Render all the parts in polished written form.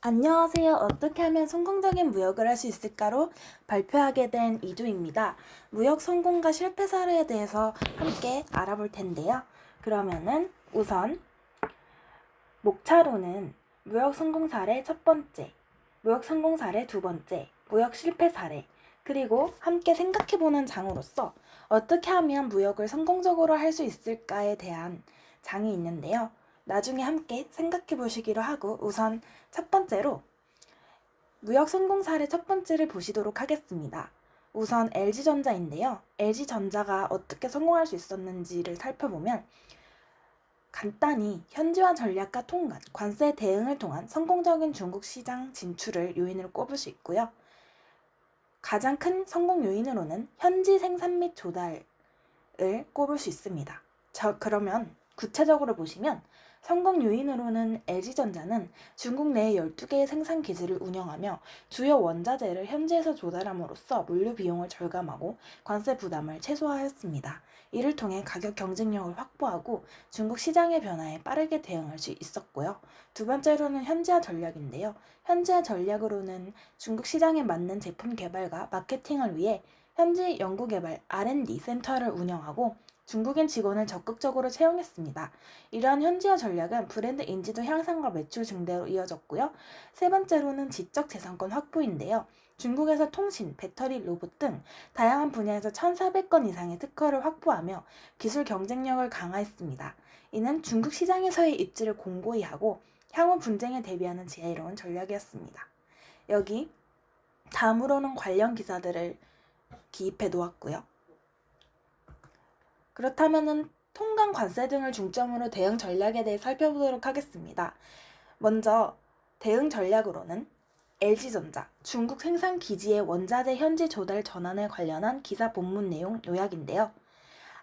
안녕하세요. 어떻게 하면 성공적인 무역을 할 수 있을까로 발표하게 된 이주입니다. 무역 성공과 실패 사례에 대해서 함께 알아볼 텐데요. 그러면은 우선 목차로는 무역 성공 사례 첫 번째, 무역 성공 사례 두 번째, 무역 실패 사례, 그리고 함께 생각해보는 장으로서 어떻게 하면 무역을 성공적으로 할 수 있을까에 대한 장이 있는데요. 나중에 함께 생각해 보시기로 하고 우선 첫 번째로 무역 성공 사례 첫 번째를 보시도록 하겠습니다. 우선 LG전자인데요. LG전자가 어떻게 성공할 수 있었는지를 살펴보면 간단히 현지화 전략과 통관, 관세 대응을 통한 성공적인 중국 시장 진출을 요인으로 꼽을 수 있고요. 가장 큰 성공 요인으로는 현지 생산 및 조달을 꼽을 수 있습니다. 그러면 구체적으로 보시면 성공 요인으로는 LG전자는 중국 내 12개의 생산 기지를 운영하며 주요 원자재를 현지에서 조달함으로써 물류 비용을 절감하고 관세 부담을 최소화하였습니다. 이를 통해 가격 경쟁력을 확보하고 중국 시장의 변화에 빠르게 대응할 수 있었고요. 두 번째로는 현지화 전략인데요. 현지화 전략으로는 중국 시장에 맞는 제품 개발과 마케팅을 위해 현지 연구개발 R&D 센터를 운영하고 중국인 직원을 적극적으로 채용했습니다. 이러한 현지화 전략은 브랜드 인지도 향상과 매출 증대로 이어졌고요. 세 번째로는 지적 재산권 확보인데요. 중국에서 통신, 배터리, 로봇 등 다양한 분야에서 1,400건 이상의 특허를 확보하며 기술 경쟁력을 강화했습니다. 이는 중국 시장에서의 입지를 공고히 하고 향후 분쟁에 대비하는 지혜로운 전략이었습니다. 여기 다음으로는 관련 기사들을 기입해 놓았고요. 그렇다면 통관 관세 등을 중점으로 대응 전략에 대해 살펴보도록 하겠습니다. 먼저 대응 전략으로는 LG전자, 중국 생산 기지의 원자재 현지 조달 전환에 관련한 기사 본문 내용 요약인데요.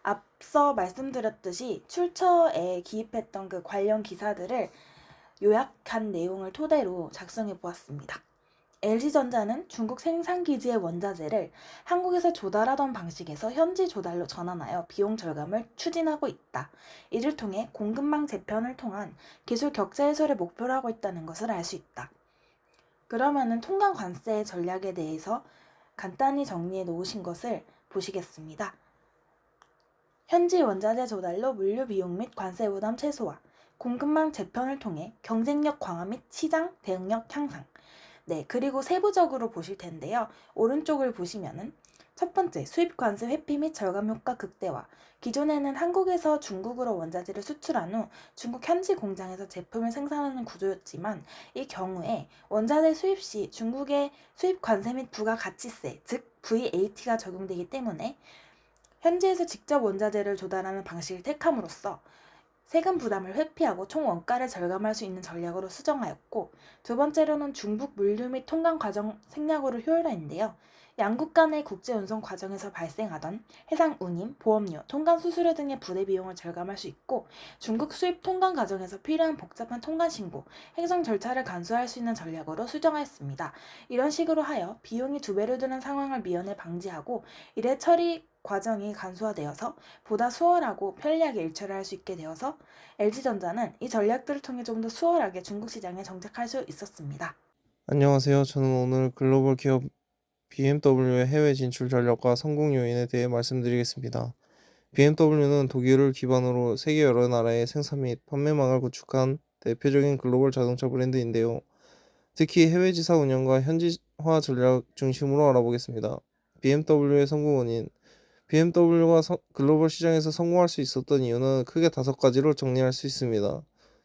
앞서 말씀드렸듯이 출처에 기입했던 그 관련 기사들을 요약한 내용을 토대로 작성해 보았습니다. LG전자는 중국 생산기지의 원자재를 한국에서 조달하던 방식에서 현지 조달로 전환하여 비용 절감을 추진하고 있다. 이를 통해 공급망 재편을 통한 기술 격차 해소를 목표로 하고 있다는 것을 알 수 있다. 그러면은 통관 관세 전략에 대해서 간단히 정리해 놓으신 것을 보시겠습니다. 현지 원자재 조달로 물류 비용 및 관세 부담 최소화, 공급망 재편을 통해 경쟁력 강화 및 시장 대응력 향상. 네, 그리고 세부적으로 보실 텐데요. 오른쪽을 보시면은 첫 번째, 수입 관세 회피 및 절감 효과 극대화. 기존에는 한국에서 중국으로 원자재를 수출한 후 중국 현지 공장에서 제품을 생산하는 구조였지만 이 경우에 원자재 수입 시 중국의 수입 관세 및 부가가치세, 즉 VAT가 적용되기 때문에 현지에서 직접 원자재를 조달하는 방식을 택함으로써 세금 부담을 회피하고 총 원가를 절감할 수 있는 전략으로 수정하였고, 두 번째로는 중북 물류 및 통관 과정 생략으로 효율화인데요. 양국 간의 국제 운송 과정에서 발생하던 해상 운임, 보험료, 통관 수수료 등의 부대 비용을 절감할 수 있고, 중국 수입 통관 과정에서 필요한 복잡한 통관 신고, 행정 절차를 간소화할 수 있는 전략으로 수정하였습니다. 이런 식으로 하여 비용이 두 배로 드는 상황을 미연에 방지하고 이래 처리 과정이 간소화되어서 보다 수월하고 편리하게 일처리할 수 있게 되어서 LG전자는 이 전략들을 통해 좀 더 수월하게 중국 시장에 정착할 수 있었습니다. 안녕하세요. 저는 오늘 글로벌 기업 BMW의 해외 진출 전략과 성공 요인에 대해 말씀드리겠습니다. BMW는 독일을 기반으로 세계 여러 나라의 생산 및 판매망을 구축한 대표적인 글로벌 자동차 브랜드인데요. 특히 해외 지사 운영과 현지화 전략 중심으로 알아보겠습니다. BMW의 성공 원인 BMW가 글로벌 시장에서 성공할 수 있었던 이유는 크게 5가지로 정리할 수 있습니다.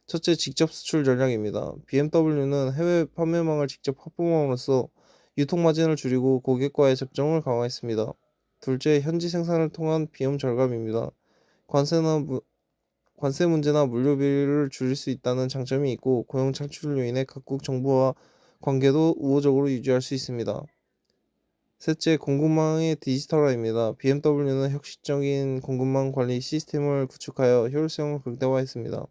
첫째, 직접 수출 전략입니다. BMW는 해외 판매망을 직접 확보함으로써 유통 마진을 줄이고 고객과의 접점을 강화했습니다. 둘째, 현지 생산을 통한 비용 절감입니다. 관세 문제나 물류비를 줄일 수 있다는 장점이 있고 고용 창출로 인해 각국 정부와 관계도 우호적으로 유지할 수 있습니다. 셋째, 공급망의 디지털화입니다. BMW는 혁신적인 공급망 관리 시스템을 구축하여 효율성을 극대화했습니다.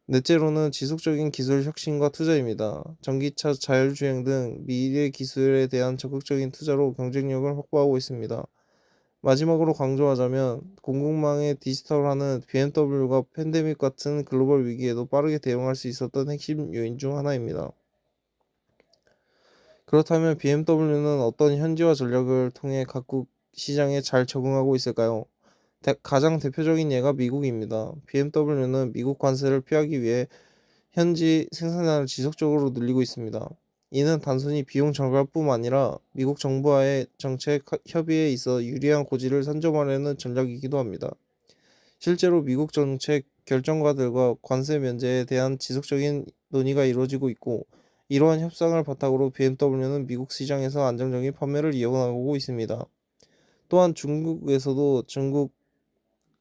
넷째로는 지속적인 기술 혁신과 투자입니다. 전기차, 자율주행 등 미래 기술에 대한 적극적인 투자로 경쟁력을 확보하고 있습니다. 마지막으로 강조하자면 공급망의 디지털화는 BMW가 팬데믹 같은 글로벌 위기에도 빠르게 대응할 수 있었던 핵심 요인 중 하나입니다. 그렇다면 BMW는 어떤 현지화 전략을 통해 각국 시장에 잘 적응하고 있을까요? 가장 대표적인 예가 미국입니다. BMW는 미국 관세를 피하기 위해 현지 생산량을 지속적으로 늘리고 있습니다. 이는 단순히 비용 절감뿐 아니라 미국 정부와의 정책 협의에 있어 유리한 고지를 선점하려는 전략이기도 합니다. 실제로 미국 정책 결정가들과 관세 면제에 대한 지속적인 논의가 이루어지고 있고, 이러한 협상을 바탕으로 BMW는 미국 시장에서 안정적인 판매를 이어나가고 있습니다. 또한 중국에서도 중국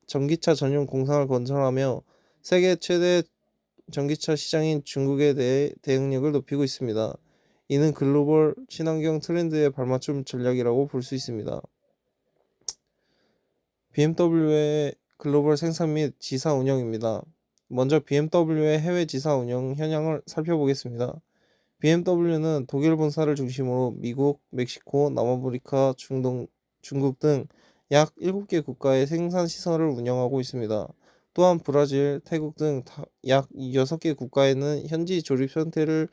전기차 전용 공장을 건설하며 세계 최대 전기차 시장인 중국에 대해 대응력을 높이고 있습니다. 이는 글로벌 친환경 트렌드에 발맞춤 전략이라고 볼 수 있습니다. BMW의 글로벌 생산 및 지사 운영입니다. 먼저 BMW의 해외 지사 운영 현황을 살펴보겠습니다. BMW는 독일 본사를 중심으로 미국, 멕시코, 남아프리카, 중국 등 약 7개 국가의 생산 시설을 운영하고 있습니다. 또한 브라질, 태국 등 약 6개 국가에는 현지 조립 형태를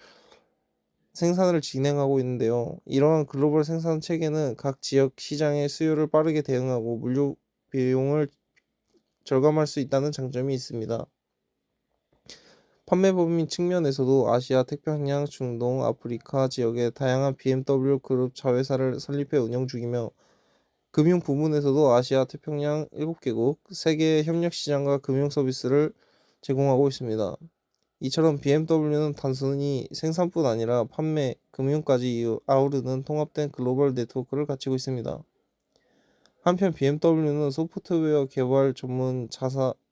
생산을 진행하고 있는데요. 이러한 글로벌 생산 체계는 각 지역 시장의 수요를 빠르게 대응하고 물류 비용을 절감할 수 있다는 장점이 있습니다. 판매 범위 측면에서도 아시아, 태평양, 중동, 아프리카 지역에 다양한 BMW 그룹 자회사를 설립해 운영 중이며, 금융 부문에서도 아시아, 태평양 7개국, 세계의 협력 시장과 금융 서비스를 제공하고 있습니다. 이처럼 BMW는 단순히 생산뿐 아니라 판매, 금융까지 아우르는 통합된 글로벌 네트워크를 갖추고 있습니다. 한편 BMW는 소프트웨어 개발 전문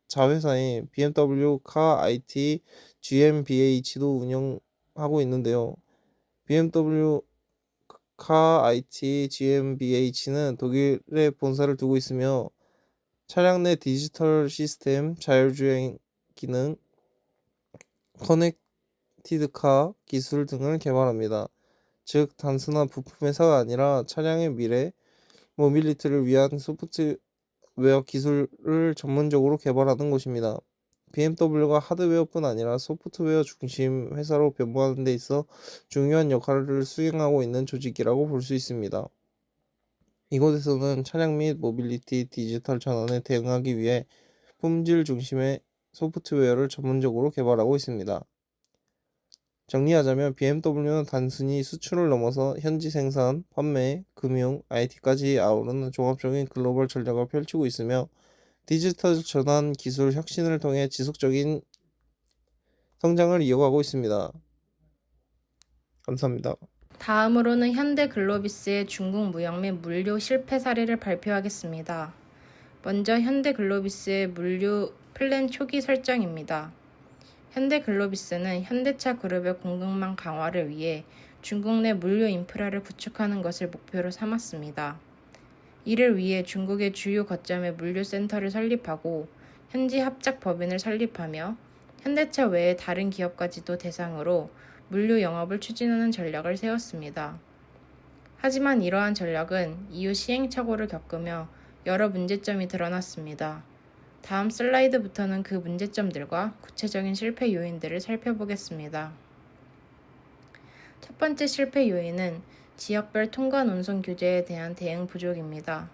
자회사인 BMW 카 IT GmbH도 운영하고 있는데요. BMW 카 IT GmbH는 독일에 본사를 두고 있으며 차량 내 디지털 시스템, 자율주행 기능, 커넥티드카 기술 등을 개발합니다. 즉 단순한 부품 회사가 아니라 차량의 미래 모빌리티를 위한 소프트웨어 기술을 전문적으로 개발하는 곳입니다. BMW가 하드웨어뿐 아니라 소프트웨어 중심 회사로 변모하는 데 있어 중요한 역할을 수행하고 있는 조직이라고 볼 수 있습니다. 이곳에서는 차량 및 모빌리티 디지털 전환에 대응하기 위해 품질 중심의 소프트웨어를 전문적으로 개발하고 있습니다. 정리하자면 BMW는 단순히 수출을 넘어서 현지 생산, 판매, 금융, IT까지 아우르는 종합적인 글로벌 전략을 펼치고 있으며, 디지털 전환 기술 혁신을 통해 지속적인 성장을 이어가고 있습니다. 감사합니다. 다음으로는 현대글로비스의 중국 무역 및 물류 실패 사례를 발표하겠습니다. 먼저 현대글로비스의 물류 플랜 초기 설정입니다. 현대글로비스는 현대차 그룹의 공급망 강화를 위해 중국 내 물류 인프라를 구축하는 것을 목표로 삼았습니다. 이를 위해 중국의 주요 거점에 물류센터를 설립하고 현지 합작 법인을 설립하며 현대차 외의 다른 기업까지도 대상으로 물류 영업을 추진하는 전략을 세웠습니다. 하지만 이러한 전략은 이후 시행착오를 겪으며 여러 문제점이 드러났습니다. 다음 슬라이드부터는 그 문제점들과 구체적인 실패 요인들을 살펴보겠습니다. 첫 번째 실패 요인은 지역별 통관 운송 규제에 대한 대응 부족입니다.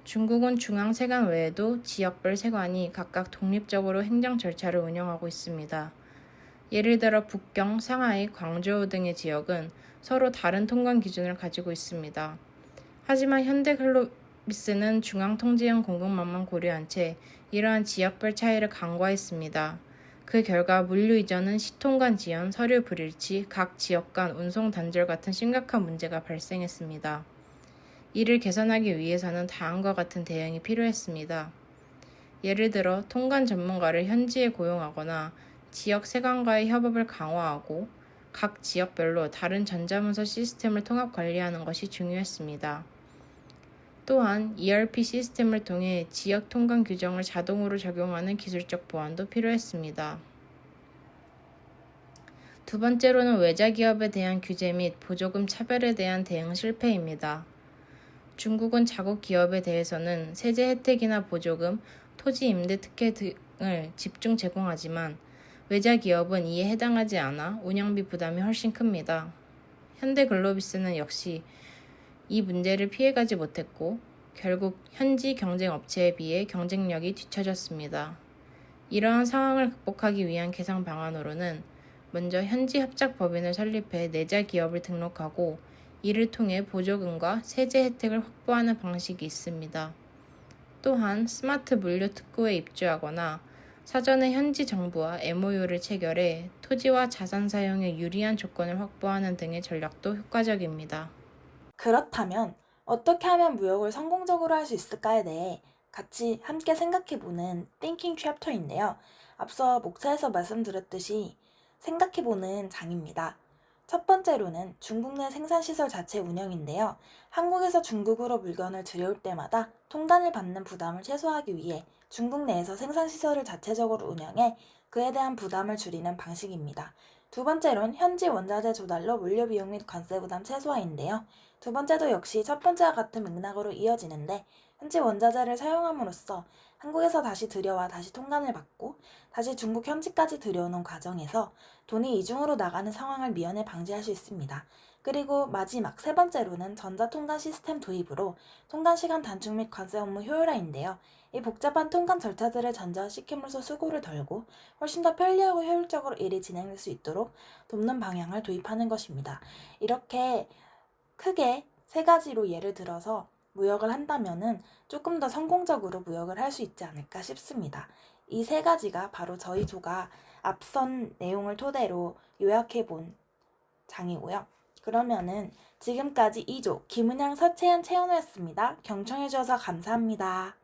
중국은 중앙세관 외에도 지역별 세관이 각각 독립적으로 행정 절차를 운영하고 있습니다. 예를 들어 북경, 상하이, 광저우 등의 지역은 서로 다른 통관 기준을 가지고 있습니다. 하지만 현대글로비스는 중앙통제형 공급망만 고려한 채 이러한 지역별 차이를 간과했습니다. 그 결과 물류 이전은 시통관 지연, 서류 불일치, 각 지역 간 운송 단절 같은 심각한 문제가 발생했습니다. 이를 개선하기 위해서는 다음과 같은 대응이 필요했습니다. 예를 들어 통관 전문가를 현지에 고용하거나 지역 세관과의 협업을 강화하고 각 지역별로 다른 전자문서 시스템을 통합 관리하는 것이 중요했습니다. 또한 ERP 시스템을 통해 지역 통관 규정을 자동으로 적용하는 기술적 보완도 필요했습니다. 두 번째로는 외자 기업에 대한 규제 및 보조금 차별에 대한 대응 실패입니다. 중국은 자국 기업에 대해서는 세제 혜택이나 보조금, 토지 임대 특혜 등을 집중 제공하지만 외자 기업은 이에 해당하지 않아 운영비 부담이 훨씬 큽니다. 현대글로비스는 역시 이 문제를 피해가지 못했고 결국 현지 경쟁 업체에 비해 경쟁력이 뒤처졌습니다. 이러한 상황을 극복하기 위한 개선 방안으로는 먼저 현지 합작 법인을 설립해 내자 기업을 등록하고 이를 통해 보조금과 세제 혜택을 확보하는 방식이 있습니다. 또한 스마트 물류 특구에 입주하거나 사전에 현지 정부와 MOU를 체결해 토지와 자산 사용에 유리한 조건을 확보하는 등의 전략도 효과적입니다. 그렇다면 어떻게 하면 무역을 성공적으로 할 수 있을까에 대해 같이 함께 생각해보는 Thinking 챕터인데요. 앞서 목차에서 말씀드렸듯이 생각해보는 장입니다. 첫 번째로는 중국 내 생산시설 자체 운영인데요. 한국에서 중국으로 물건을 들여올 때마다 통관을 받는 부담을 최소화하기 위해 중국 내에서 생산시설을 자체적으로 운영해 그에 대한 부담을 줄이는 방식입니다. 두 번째로는 현지 원자재 조달로 물류 비용 및 관세 부담 최소화인데요. 두 번째도 역시 첫 번째와 같은 맥락으로 이어지는데 현지 원자재를 사용함으로써 한국에서 다시 들여와 다시 통관을 받고 다시 중국 현지까지 들여오는 과정에서 돈이 이중으로 나가는 상황을 미연에 방지할 수 있습니다. 그리고 마지막 세 번째로는 전자통관 시스템 도입으로 통관 시간 단축 및 관세 업무 효율화인데요. 이 복잡한 통관 절차들을 전자시킴으로써 수고를 덜고 훨씬 더 편리하고 효율적으로 일이 진행될 수 있도록 돕는 방향을 도입하는 것입니다. 이렇게 크게 세 가지로 예를 들어서 무역을 한다면은 조금 더 성공적으로 무역을 할 수 있지 않을까 싶습니다. 이 세 가지가 바로 저희 조가 앞선 내용을 토대로 요약해 본 장이고요. 그러면은 지금까지 2조 김은양, 서채연, 채연우였습니다. 경청해 주셔서 감사합니다.